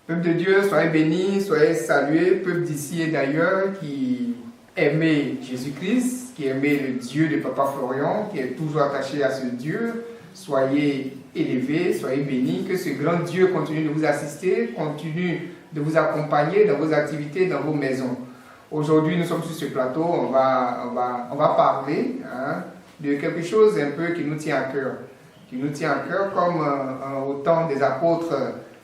Peuple de Dieu, soyez bénis, soyez salués, peuple d'ici et d'ailleurs qui aimait Jésus-Christ, qui aimait le Dieu de Papa Florian, qui est toujours attaché à ce Dieu. Soyez élevés, soyez bénis, que ce grand Dieu continue de vous assister, continue de vous accompagner dans vos activités, dans vos maisons. Aujourd'hui, nous sommes sur ce plateau, on va parler de quelque chose un peu qui nous tient à cœur. Qui nous tient à cœur, comme au temps des apôtres,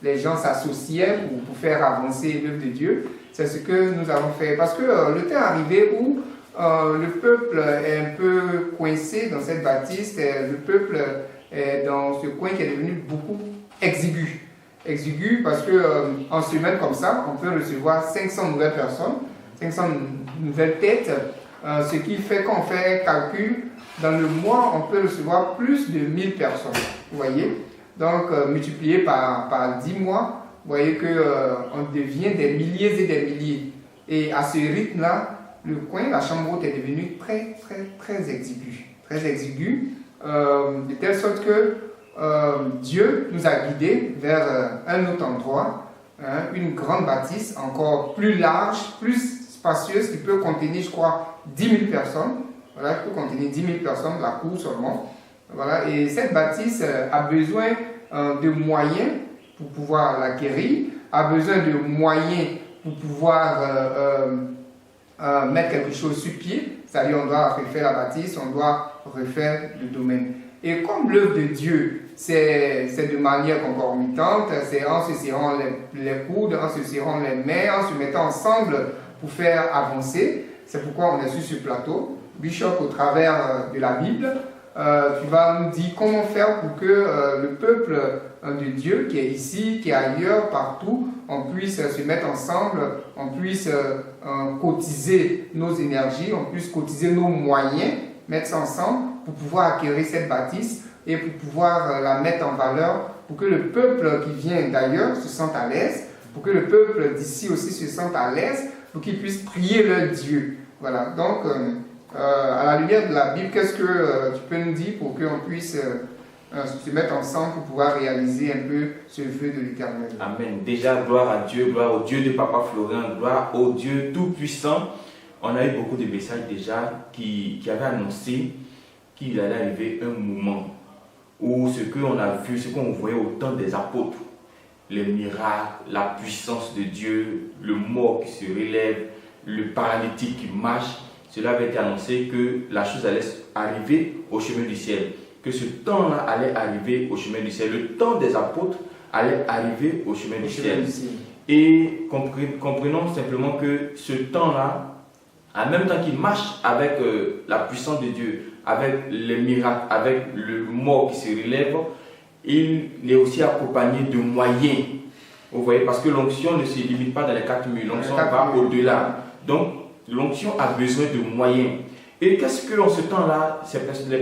les gens s'associaient pour faire avancer l'œuvre de Dieu. C'est ce que nous avons fait. Parce que le temps est arrivé où le peuple est un peu coincé dans cette bâtisse. Le peuple est dans ce coin qui est devenu beaucoup exigu. Exigu parce qu'en semaine comme ça, on peut recevoir 500 nouvelles personnes, 500 nouvelles têtes. Ce qui fait qu'on fait calcul, dans le mois, on peut recevoir plus de 1000 personnes. Vous voyez? Donc, multiplié par 10 mois, vous voyez qu'on devient des milliers et des milliers. Et à ce rythme-là, le coin, la chambre haute est devenue très exigu. Très exigu, de telle sorte que Dieu nous a guidés vers un autre endroit, une grande bâtisse encore plus large, plus spacieuse, qui peut contenir, je crois, 10 000 personnes. Voilà, qui peut contenir 10 000 personnes, la cour seulement. Voilà, et cette bâtisse a besoin de moyens pour pouvoir l'acquérir, a besoin de moyens pour pouvoir mettre quelque chose sur pied, c'est-à-dire on doit refaire la bâtisse, on doit refaire le domaine. Et comme l'œuvre de Dieu, c'est de manière concomitante, c'est en se serrant les coudes, en se serrant les mains, en se mettant ensemble pour faire avancer. C'est pourquoi on est sur ce plateau. Bishop, au travers de la Bible, tu vas nous dire comment faire pour que le peuple de Dieu qui est ici, qui est ailleurs, partout, on puisse se mettre ensemble, on puisse cotiser nos énergies, on puisse cotiser nos moyens, mettre ça ensemble pour pouvoir acquérir cette bâtisse et pour pouvoir la mettre en valeur, pour que le peuple qui vient d'ailleurs se sente à l'aise, pour que le peuple d'ici aussi se sente à l'aise, pour qu'ils puissent prier leur Dieu. Voilà, donc à la lumière de la Bible, qu'est-ce que tu peux nous dire pour qu'on puisse se mettre ensemble pour pouvoir réaliser un peu ce vœu de l'Éternel? Amen. Déjà, gloire à Dieu, gloire au Dieu de Papa Florian, gloire au Dieu Tout-Puissant. On a eu beaucoup de messages déjà qui avaient annoncé qu'il allait arriver un moment où ce qu'on a vu, ce qu'on voyait au temps des apôtres, les miracles, la puissance de Dieu, le mort qui se relève, le paralytique qui marche, cela avait été annoncé que la chose allait arriver au chemin du ciel, que ce temps-là allait arriver au chemin du ciel, le temps des apôtres allait arriver au chemin du ciel. Et comprenons simplement que ce temps-là, en même temps qu'il marche avec la puissance de Dieu, avec les miracles, avec le mort qui se relève, il est aussi accompagné de moyens. Vous voyez, parce que l'onction ne se limite pas dans les 4 murs, l'onction va au-delà. Donc, l'onction a besoin de moyens. Et qu'est-ce qu'en ce temps-là,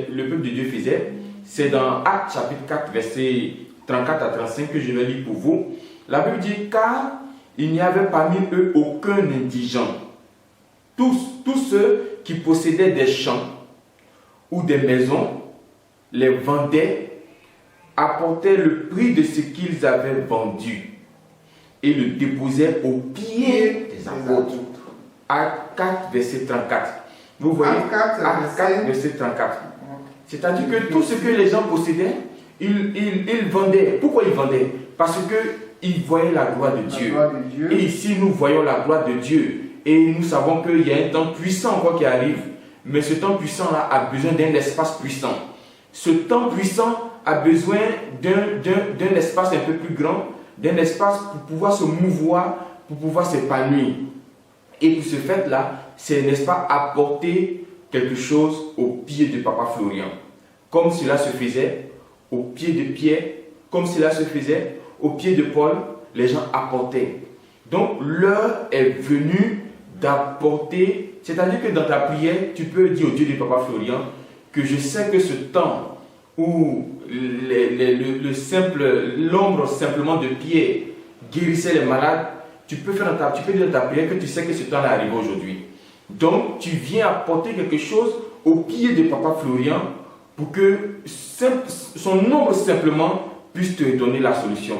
le peuple de Dieu faisait? C'est dans Actes chapitre 4, versets 34 à 35 que je vais lire pour vous. La Bible dit, car il n'y avait parmi eux aucun indigent. Tous ceux qui possédaient des champs ou des maisons, les vendaient, apportaient le prix de ce qu'ils avaient vendu et le déposaient aux pieds des apôtres. Acte 4, verset 34. Vous voyez, Acte 4, verset 34. C'est-à-dire que tout ce que les gens possédaient, ils vendaient. Pourquoi ils vendaient? Parce qu'ils voyaient la gloire de Dieu. Et ici, nous voyons la gloire de Dieu. Et nous savons qu'il y a un temps puissant encore qui arrive. Mais ce temps puissant-là a besoin d'un espace puissant. Ce temps puissant a besoin d'un espace un peu plus grand, d'un espace pour pouvoir se mouvoir, pour pouvoir s'épanouir. Et pour ce fait-là, c'est, n'est-ce pas, apporter quelque chose au pied de Papa Florian. Comme cela se faisait au pied de Pierre, comme cela se faisait au pied de Paul, les gens apportaient. Donc l'heure est venue d'apporter, c'est-à-dire que dans ta prière, tu peux dire au Dieu de Papa Florian que je sais que ce temps où l'ombre simplement de Pierre guérissait les malades, tu peux dire dans ta prière que tu sais que ce temps est arrivé aujourd'hui. Donc, tu viens apporter quelque chose au pied de Papa Florian pour que son ombre simplement puisse te donner la solution.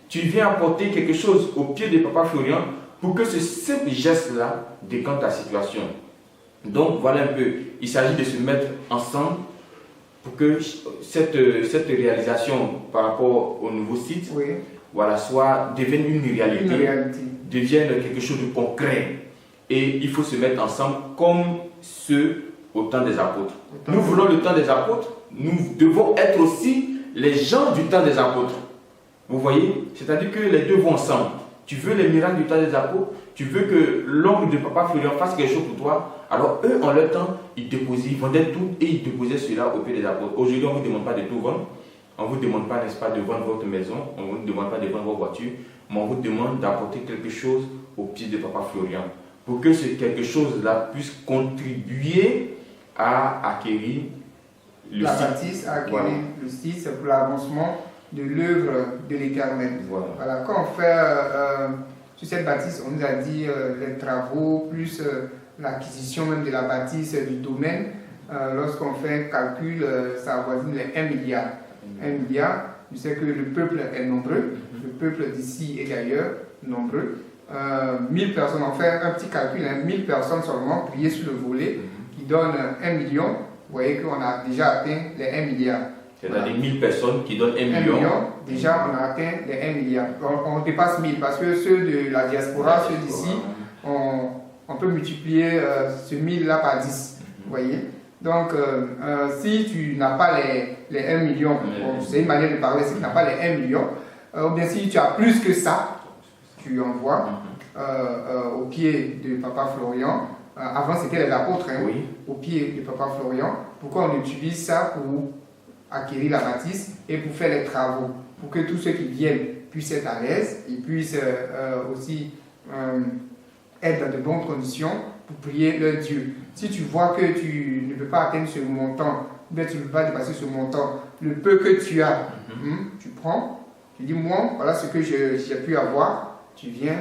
tu viens apporter quelque chose au pied de Papa Florian pour que ce simple geste-là décante ta situation. Donc voilà un peu, il s'agit de se mettre ensemble pour que cette réalisation par rapport au nouveau site, Oui. voilà, devienne une réalité, devienne quelque chose de concret. Et il faut se mettre ensemble comme ceux au temps des apôtres. Nous voulons le temps des apôtres, nous devons être aussi les gens du temps des apôtres. Vous voyez? C'est-à-dire que les deux vont ensemble. Tu veux les miracles du temps des apôtres, tu veux que l'oncle de Papa Florian fasse quelque chose pour toi. Alors eux, en leur temps, ils vendaient tout et ils déposaient cela au pied des apôtres. Aujourd'hui, on ne vous demande pas de tout vendre. On ne vous demande pas, n'est-ce pas, de vendre votre maison. On ne vous demande pas de vendre vos voitures. Mais on vous demande d'apporter quelque chose au pied de Papa Florian. Pour que ce quelque chose-là puisse contribuer à acquérir le la site. bâtisse, à acquérir le site, c'est pour l'avancement de l'œuvre de l'Éternel. Voilà. Quand on fait sur cette bâtisse, on nous a dit les travaux, plus l'acquisition même de la bâtisse, du domaine. Lorsqu'on fait un calcul, ça avoisine les 1 milliard. 1 milliard, je sais que le peuple est nombreux, le peuple d'ici et d'ailleurs nombreux. 1000 personnes, on fait un petit calcul, 1000 personnes seulement pliées sur le volet qui donne 1 million. Vous voyez qu'on a déjà atteint les 1 milliard. C'est-à-dire 1000 personnes qui donnent 1 million. Déjà, on a atteint les 1 milliard. On dépasse 1000 parce que ceux de la diaspora, ceux d'ici, on peut multiplier ce 1000 là par 10. Vous voyez? Donc, si tu n'as pas les 1 million, c'est une manière de parler, si tu n'as pas les 1 million, ou bien si tu as plus que ça, tu envoies au pied de Papa Florian. Avant, c'était les apôtres, hein, au pied de Papa Florian. Pourquoi on utilise ça pour acquérir la bâtisse et pour faire les travaux, pour que tous ceux qui viennent puissent être à l'aise, ils puissent aussi être dans de bonnes conditions pour prier leur Dieu. Si tu vois que tu ne peux pas atteindre ce montant, ou bien tu ne peux pas dépasser ce montant, le peu que tu as, tu prends, tu dis moi, voilà ce que j'ai pu avoir, tu viens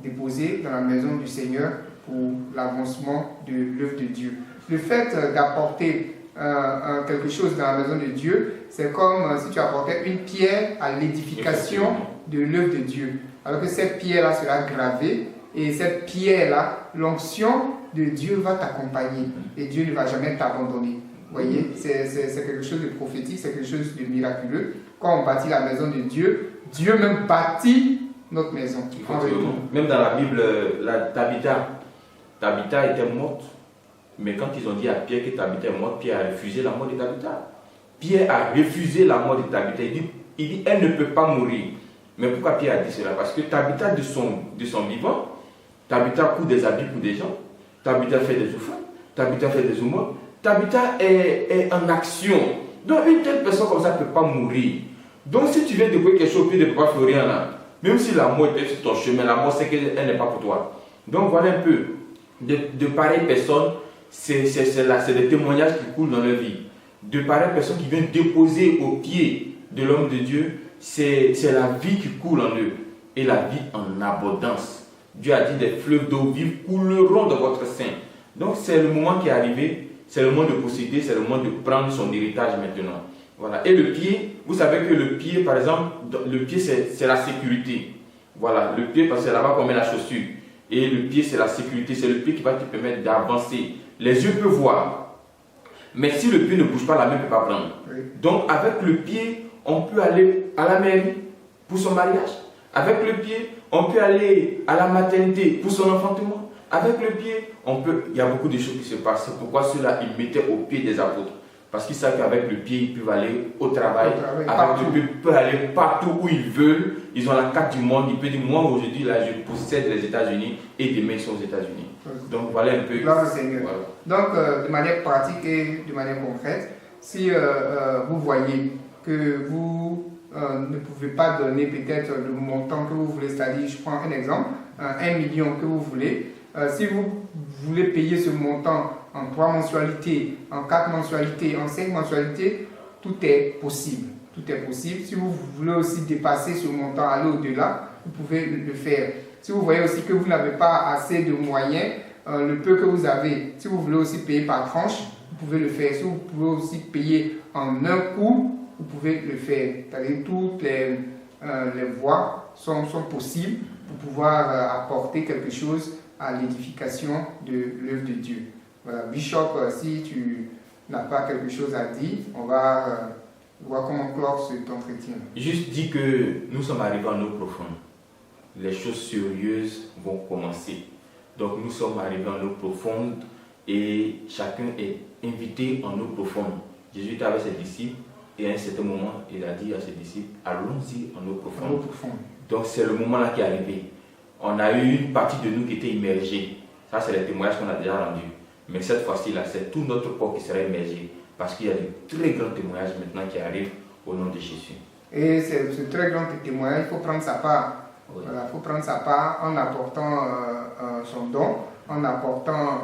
déposer dans la maison du Seigneur pour l'avancement de l'œuvre de Dieu. Le fait d'apporter quelque chose dans la maison de Dieu, c'est comme si tu apportais une pierre à l'édification de l'œuvre de Dieu. Alors que cette pierre-là sera gravée et cette pierre-là, l'onction de Dieu va t'accompagner et Dieu ne va jamais t'abandonner. Vous voyez, c'est quelque chose de prophétique, c'est quelque chose de miraculeux. Quand on bâtit la maison de Dieu, Dieu même bâtit notre maison. Même dans la Bible, Tabitha était morte. Mais quand ils ont dit à Pierre que Tabitha est morte, Pierre a refusé la mort de Tabitha. Pierre a refusé la mort de Tabitha. Il dit, elle ne peut pas mourir. Mais pourquoi Pierre a dit cela? Parce que Tabitha, de son vivant, Tabitha coud des habits pour des gens. Tabitha fait des offrandes. Tabitha fait des aumônes. Tabitha est en action. Donc une telle personne comme ça ne peut pas mourir. Donc si tu viens de voir quelque chose au pied de Papa Florian, là, même si la mort est sur ton chemin, la mort c'est qu'elle n'est pas pour toi. Donc voilà un peu. De pareilles personnes, c'est des témoignages qui coulent dans leur vie. De pareilles personnes qui viennent déposer au pied de l'homme de Dieu, c'est la vie qui coule en eux. Et la vie en abondance. Dieu a dit des fleuves d'eau vive couleront dans votre sein. Donc c'est le moment qui est arrivé, c'est le moment de posséder, c'est le moment de prendre son héritage maintenant. Voilà. Et le pied, vous savez que le pied, par exemple, le pied c'est la sécurité. Voilà, le pied, parce que c'est là-bas qu'on met la chaussure. Et le pied, c'est la sécurité, c'est le pied qui va te permettre d'avancer. Les yeux peuvent voir, mais si le pied ne bouge pas, la main ne peut pas prendre. Donc avec le pied, on peut aller à la mairie pour son mariage. Avec le pied, on peut aller à la maternité pour son enfantement. Avec le pied, il y a beaucoup de choses qui se passent. C'est pourquoi ceux-là, ils mettaient au pied des apôtres. Parce qu'ils savent qu'avec le pied, ils peuvent aller au travail. Avec le pied, ils peuvent aller partout où ils veulent. Ils ont la carte du monde. Ils peuvent dire, moi aujourd'hui, là, je possède les États-Unis et demain, ils sont aux États-Unis. Donc voilà un peu. Gloire au Seigneur. Voilà. Donc, de manière pratique et de manière concrète, si vous voyez que vous ne pouvez pas donner peut-être le montant que vous voulez, c'est-à-dire, je prends un exemple, 1 million que vous voulez, si vous voulez payer ce montant en 3 mensualités, en 4 mensualités, en 5 mensualités, tout est possible. Tout est possible. Si vous voulez aussi dépasser ce montant, aller au-delà, vous pouvez le faire. Si vous voyez aussi que vous n'avez pas assez de moyens, le peu que vous avez, si vous voulez aussi payer par tranche, vous pouvez le faire. Si vous pouvez aussi payer en un coup, vous pouvez le faire. C'est-à-dire toutes les voies sont possibles pour pouvoir apporter quelque chose à l'édification de l'œuvre de Dieu. Voilà, Bishop, si tu n'as pas quelque chose à dire, on va voir comment clore cet entretien. Juste dit que nous sommes arrivés en eau profonde. Les choses sérieuses vont commencer. Donc nous sommes arrivés en eau profonde et chacun est invité en eau profonde. Jésus était avec ses disciples et à un certain moment, il a dit à ses disciples, allons-y en eau profonde. Donc c'est le moment là qui est arrivé. On a eu une partie de nous qui était immergée. Ça, c'est les témoignages qu'on a déjà rendus. Mais cette fois-ci là, c'est tout notre corps qui sera immergé. Parce qu'il y a de très grands témoignages maintenant qui arrivent au nom de Jésus. Et ce très grand témoignage, il faut prendre sa part. Oui. Voilà, il faut prendre sa part en apportant son don, en apportant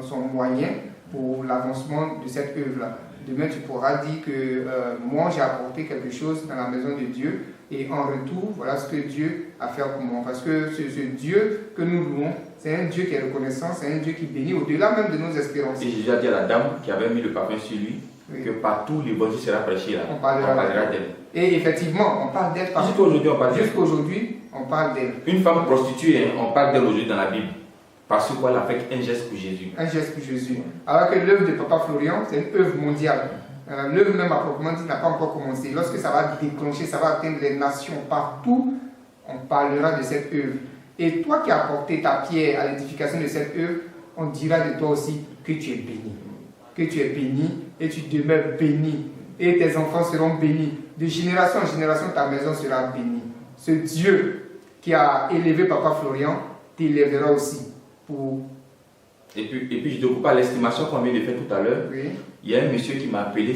son moyen pour l'avancement de cette œuvre-là. Demain, tu pourras dire que moi, j'ai apporté quelque chose dans la maison de Dieu et en retour, voilà ce que Dieu a fait pour moi. Parce que ce Dieu que nous louons, c'est un Dieu qui est reconnaissant, c'est un Dieu qui bénit au-delà même de nos espérances. Et Jésus a dit à la dame qui avait mis le parfum sur lui, oui, que partout l'évangile sera prêché là. On parlera d'elle. Et effectivement, on parle d'elle partout. Jusqu'aujourd'hui, on parle d'elle. Une femme prostituée, hein, on parle d'elle aujourd'hui dans la Bible. Parce qu'elle a fait un geste pour Jésus. Un geste pour Jésus. Alors que l'œuvre de Papa Florian, c'est une œuvre mondiale. L'œuvre même à proprement dit n'a pas encore commencé. Lorsque ça va déclencher, ça va atteindre les nations partout, on parlera de cette œuvre. Et toi qui as apporté ta pierre à l'édification de cette œuvre, on dira de toi aussi que tu es béni. Que tu es béni et tu demeures béni. Et tes enfants seront bénis. De génération en génération, ta maison sera bénie. Ce Dieu qui a élevé Papa Florian t'élèvera aussi. Et puis je te coupe à l'estimation qu'on vient de faire tout à l'heure. Oui. Il y a un monsieur qui m'a appelé.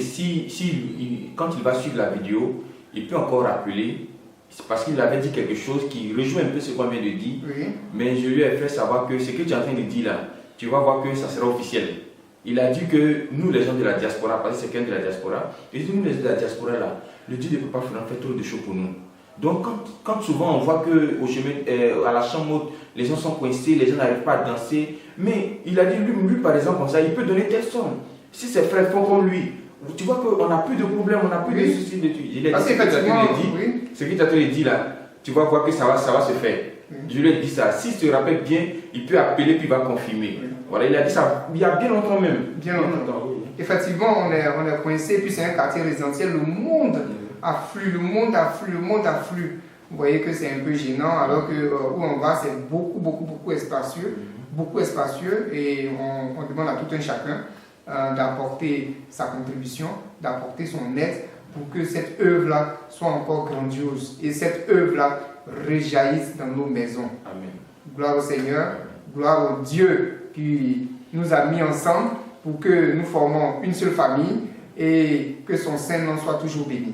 Quand il va suivre la vidéo, il peut encore appeler. C'est parce qu'il avait dit quelque chose qui rejoint un peu ce qu'on vient de dire. Oui. Mais je lui ai fait savoir que ce que tu es en train de dire là, tu vas voir que ça sera officiel. Il a dit que nous, les gens de la diaspora, parce que c'est quelqu'un de la diaspora, il dit nous, les gens de la diaspora là, le Dieu de Papa Florian fait trop de choses pour nous. Donc, quand souvent on voit qu'au chemin, à la chambre haute, les gens sont coincés, les gens n'arrivent pas à danser, mais il a dit, lui par exemple, comme ça, il peut donner telle somme. Si ses frères font comme lui, tu vois qu'on n'a plus de problème, on n'a plus de soucis de tout. Il a dit, ce qu'il t'a dit là, tu vas voir que ça va se faire. Oui. Je lui ai dit ça. S'il se rappelle bien, il peut appeler puis il va confirmer. Oui. Voilà, il a dit ça il y a bien longtemps même. Bien longtemps. Oui. Effectivement, on est coincé, puis c'est un quartier résidentiel, le monde afflue, le monde afflue. Vous voyez que c'est un peu gênant, alors que où on va, c'est beaucoup espacieux, et on demande à tout un chacun d'apporter sa contribution, d'apporter son aide pour que cette œuvre-là soit encore grandiose et cette œuvre-là rejaillisse dans nos maisons. Amen. Gloire au Seigneur, gloire au Dieu qui nous a mis ensemble pour que nous formons une seule famille et que son sein n'en soit toujours béni.